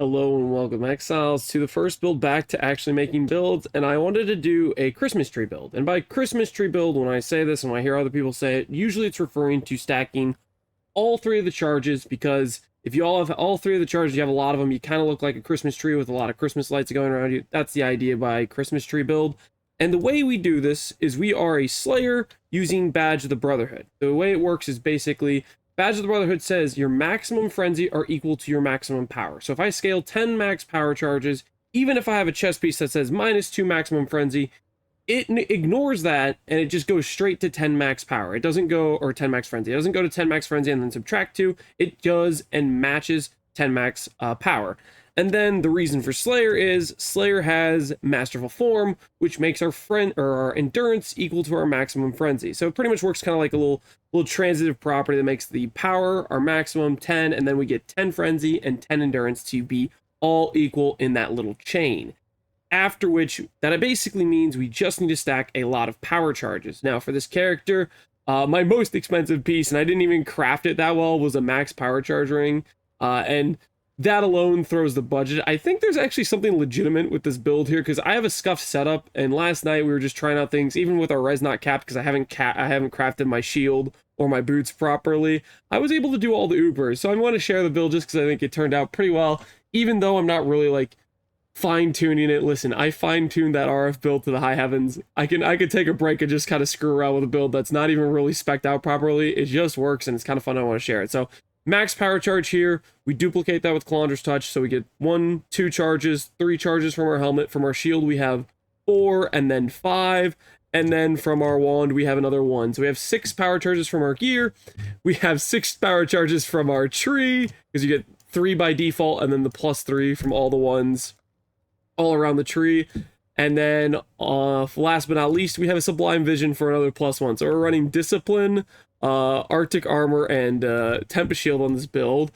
Hello and welcome, Exiles, to the first build back to actually making builds, and I wanted to do a Christmas tree build. And by Christmas tree build, when I say this and when I hear other people say it, usually it's referring to stacking all three of the charges, because if you all have all three of the charges, you have a lot of them, you kind of look like a Christmas tree with a lot of Christmas lights going around you. That's the idea by Christmas tree build. And the way we do this is we are a Slayer using Badge of the Brotherhood. The way it works is basically Badge of the Brotherhood says your maximum frenzy are equal to your maximum power. So if I scale 10 max power charges, even if I have a chess piece that says -2 maximum frenzy, it ignores that and it just goes straight to 10 max power. It doesn't go, or 10 max frenzy. It doesn't go to 10 max frenzy and then subtract 2. It does and matches 10 max power. And then the reason for Slayer is Slayer has Masterful Form, which makes our our endurance equal to our maximum frenzy. So it pretty much works kind of like a little transitive property that makes the power our maximum 10, and then we get 10 frenzy and 10 endurance to be all equal in that little chain. After which, that basically means we just need to stack a lot of power charges. Now for this character, my most expensive piece, and I didn't even craft it that well, was a max power charge ring. And that alone throws the budget. I think there's actually something legitimate with this build here, because I have a scuffed setup, and last night we were just trying out things, even with our res not capped, because I haven't crafted my shield or my boots properly. I was able to do all the Ubers, so I want to share the build just because I think it turned out pretty well, even though I'm not really like fine-tuning it. Listen, I fine-tuned that RF build to the high heavens. I could take a break and just kind of screw around with a build that's not even really spec'd out properly. It just works, and it's kind of fun. I want to share it. So max power charge here, we duplicate that with Calandra's Touch, so we get 1, 2 charges, 3 charges from our helmet. From our shield we have 4, and then 5, and then from our wand we have another 1. So we have 6 power charges from our gear, we have 6 power charges from our tree, because you get 3 by default, and then the +3 from all the ones all around the tree. And then last but not least, we have a Sublime Vision for another +1. So we're running Discipline, Arctic Armor, and Tempest Shield on this build,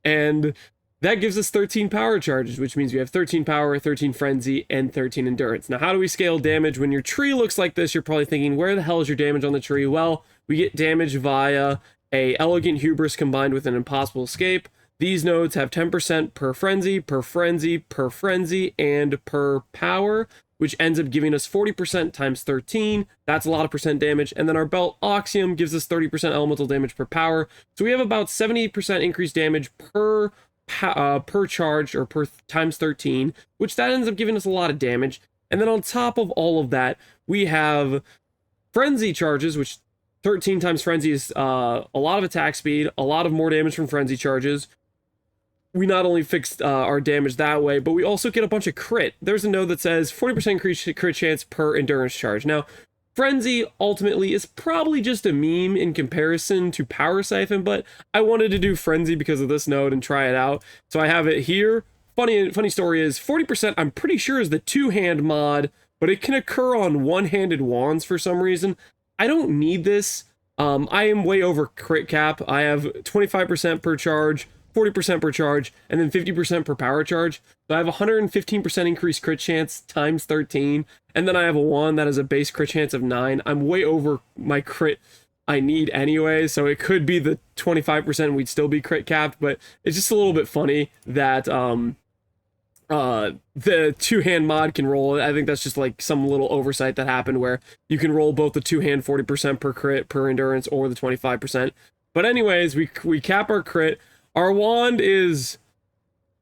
and that gives us 13 power charges, which means we have 13 power, 13 frenzy, and 13 endurance. Now, how do we scale damage? When your tree looks like this, you're probably thinking, where the hell is your damage on the tree? Well, we get damage via a Elegant Hubris combined with an Impossible Escape. These nodes have 10% per frenzy, per frenzy, per frenzy, and per power, which ends up giving us 40% times 13. That's a lot of percent damage. And then our belt Oxium gives us 30% elemental damage per power. So we have about 78% increased damage per charge, or per times 13, which that ends up giving us a lot of damage. And then on top of all of that, we have frenzy charges, which 13 times frenzy is a lot of attack speed, a lot of more damage from frenzy charges. We not only fixed our damage that way, but we also get a bunch of crit. There's a node that says 40% increased crit chance per endurance charge. Now, Frenzy ultimately is probably just a meme in comparison to Power Siphon, but I wanted to do Frenzy because of this node and try it out. So I have it here. Funny story is 40% I'm pretty sure is the 2-hand mod, but it can occur on one-handed wands for some reason. I don't need this. I am way over crit cap. I have 25% per charge, 40% per charge, and then 50% per power charge. So I have 115% increased crit chance times 13, and then I have a wand that has a base crit chance of 9. I'm way over my crit I need anyway, so it could be the 25%, we'd still be crit capped, but it's just a little bit funny that the 2-hand mod can roll. I think that's just like some little oversight that happened where you can roll both the 2-hand 40% per crit per endurance or the 25%. But anyways, we cap our crit. Our wand is,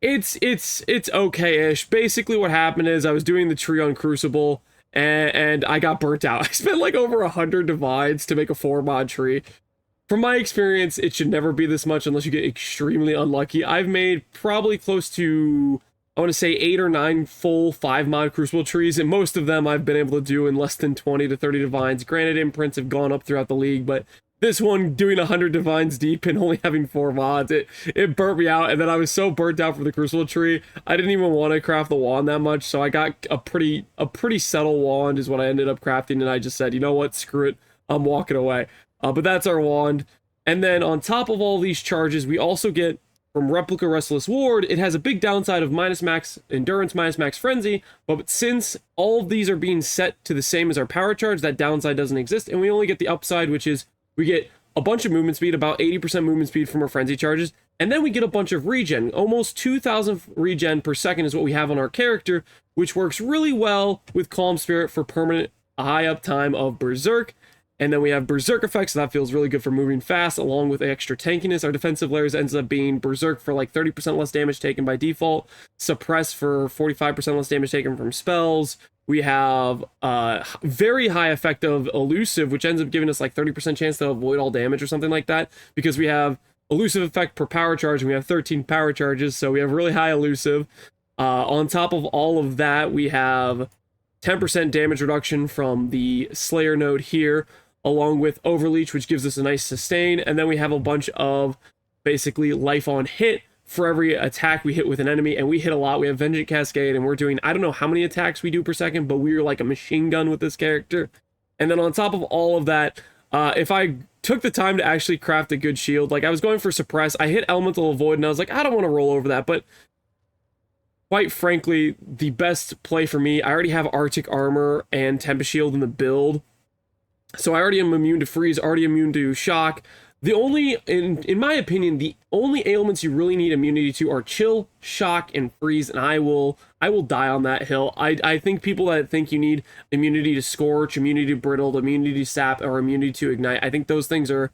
it's okay-ish. Basically what happened is I was doing the tree on Crucible and I got burnt out. I spent like over 100 divines to make a 4-mod tree. From my experience, it should never be this much unless you get extremely unlucky. I've made probably close to, I want to say 8 or 9 full 5-mod Crucible trees, and most of them I've been able to do in less than 20 to 30 divines. Granted, imprints have gone up throughout the league, but this one, doing 100 divines deep and only having 4 mods, it burnt me out. And then I was so burnt out from the Crucible tree, I didn't even want to craft the wand that much. So I got a pretty subtle wand is what I ended up crafting, and I just said, you know what, screw it, I'm walking away. But that's our wand. And then on top of all these charges, we also get from Replica Restless Ward. It has a big downside of minus max endurance, minus max frenzy, but since all of these are being set to the same as our power charge, that downside doesn't exist, and we only get the upside, which is we get a bunch of movement speed, about 80% movement speed from our frenzy charges, And then we get a bunch of regen. Almost 2,000 regen per second is what we have on our character, which works really well with Calm Spirit for permanent high uptime of Berserk. And then we have Berserk effects, so that feels really good for moving fast, along with extra tankiness. Our defensive layers ends up being Berserk for like 30% less damage taken by default, Suppress for 45% less damage taken from spells. We have very high effect of Elusive, which ends up giving us like 30% chance to avoid all damage or something like that, because we have Elusive effect per power charge, and we have 13 power charges, so we have really high Elusive. On top of all of that, we have 10% damage reduction from the Slayer node here, along with Overleech, which gives us a nice sustain, and then we have a bunch of basically life on hit for every attack we hit with an enemy, and we hit a lot. We have Vengeance Cascade, and we're doing, I don't know how many attacks we do per second, but we're like a machine gun with this character. And then on top of all of that, if I took the time to actually craft a good shield, like I was going for Suppress, I hit Elemental Avoid, and I was like, I don't want to roll over that, but quite frankly, the best play for me, I already have Arctic Armor and Tempest Shield in the build, so I already am immune to freeze, already immune to shock. The only, in my opinion, the only ailments you really need immunity to are chill, shock, and freeze, and I will die on that hill. I think people that think you need immunity to scorch, immunity to brittle, immunity to sap, or immunity to ignite, I think those things are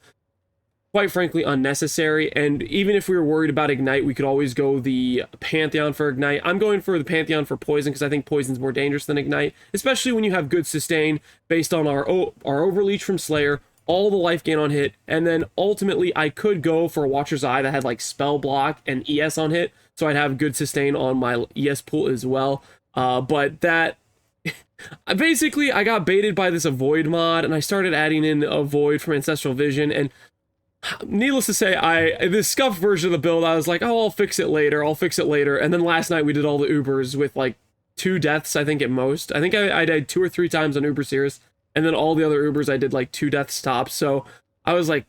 quite frankly unnecessary. And even if we were worried about ignite, we could always go the Pantheon for ignite. I'm going for the Pantheon for poison because I think poison's more dangerous than ignite, especially when you have good sustain based on our Overleech from Slayer, all the life gain on hit, and then ultimately I could go for a Watcher's Eye that had like spell block and ES on hit, so I'd have good sustain on my ES pool as well. But that basically I got baited by this Avoid mod, and I started adding in Avoid from Ancestral Vision, and needless to say, this scuffed version of the build, I was like, oh, I'll fix it later, and then last night we did all the Ubers with like 2 deaths, I think, at most. I think I died 2 or 3 times on Uber Series, and then all the other Ubers I did like 2 deaths tops, so I was like,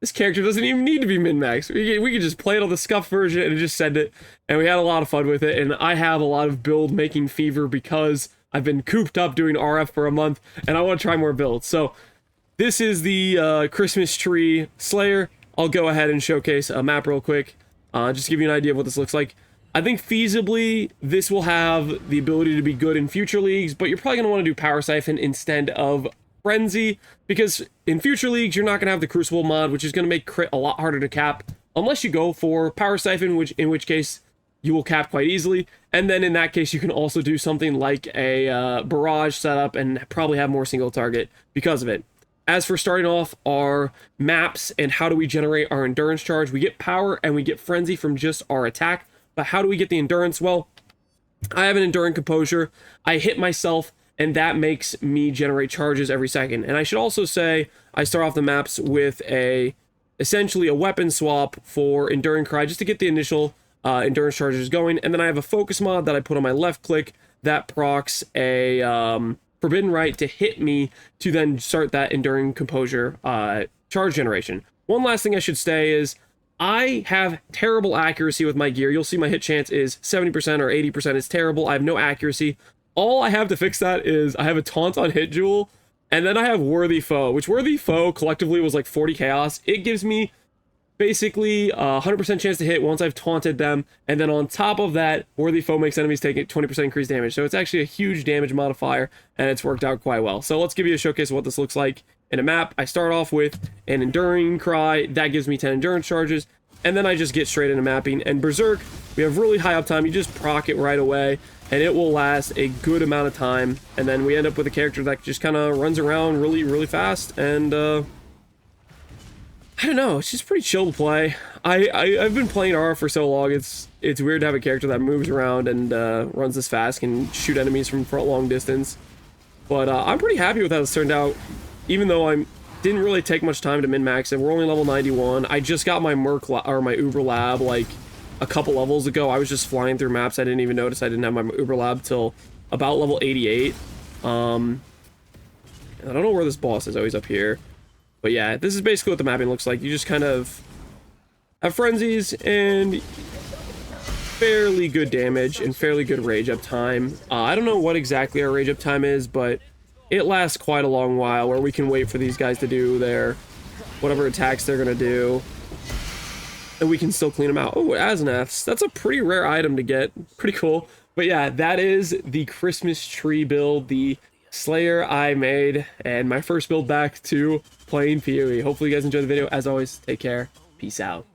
this character doesn't even need to be min-max. We could just play it on the scuffed version and just send it, and we had a lot of fun with it, and I have a lot of build-making fever because I've been cooped up doing RF for a month, and I want to try more builds, so this is the Christmas Tree Slayer. I'll go ahead and showcase a map real quick, just to give you an idea of what this looks like. I think feasibly, this will have the ability to be good in future leagues, but you're probably going to want to do Power Siphon instead of Frenzy, because in future leagues, you're not going to have the Crucible mod, which is going to make crit a lot harder to cap, unless you go for Power Siphon, in which case you will cap quite easily, and then in that case, you can also do something like a Barrage setup and probably have more single target because of it. As for starting off our maps and how do we generate our endurance charge, we get power and we get frenzy from just our attack, but how do we get the endurance? Well, I have an enduring composure, I hit myself, and that makes me generate charges every second. And I should also say, I start off the maps with essentially a weapon swap for Enduring Cry, just to get the initial endurance charges going, and then I have a focus mod that I put on my left click that procs a Forbidden Right to hit me to then start that Enduring Composure charge generation. One last thing I should say is I have terrible accuracy with my gear. You'll see my hit chance is 70% or 80%. It's terrible. I have no accuracy. All I have to fix that is I have a taunt on hit jewel, and then I have Worthy Foe, which Worthy Foe collectively was like 40 chaos. It gives me basically 100% chance to hit once I've taunted them, and then on top of that, Worthy Foe makes enemies take 20% increased damage, so it's actually a huge damage modifier, and it's worked out quite well. So let's give you a showcase of what this looks like in a map. I start off with an Enduring Cry, that gives me 10 endurance charges, and then I just get straight into mapping. And Berserk, we have really high uptime, you just proc it right away, and it will last a good amount of time, and then we end up with a character that just kind of runs around really, really fast, and I don't know, it's just pretty chill to play. I've been playing RF for so long, it's weird to have a character that moves around and runs this fast, can shoot enemies from long distance. But I'm pretty happy with how this turned out, even though I didn't really take much time to min-max it. We're only level 91. I just got my my Uber Lab like a couple levels ago. I was just flying through maps. I didn't even notice I didn't have my Uber Lab till about level 88. I don't know where this boss is. Oh, he's up here. But yeah, this is basically what the mapping looks like. You just kind of have frenzies and fairly good damage and fairly good rage up time. I don't know what exactly our rage up time is, but it lasts quite a long while where we can wait for these guys to do their whatever attacks they're gonna do. and we can still clean them out. Oh, Asenaths. That's a pretty rare item to get. Pretty cool. But yeah, that is the Christmas tree build, the Slayer I made, and my first build back to playing PoE. Hopefully you guys enjoyed the video. As always, take care. Peace out.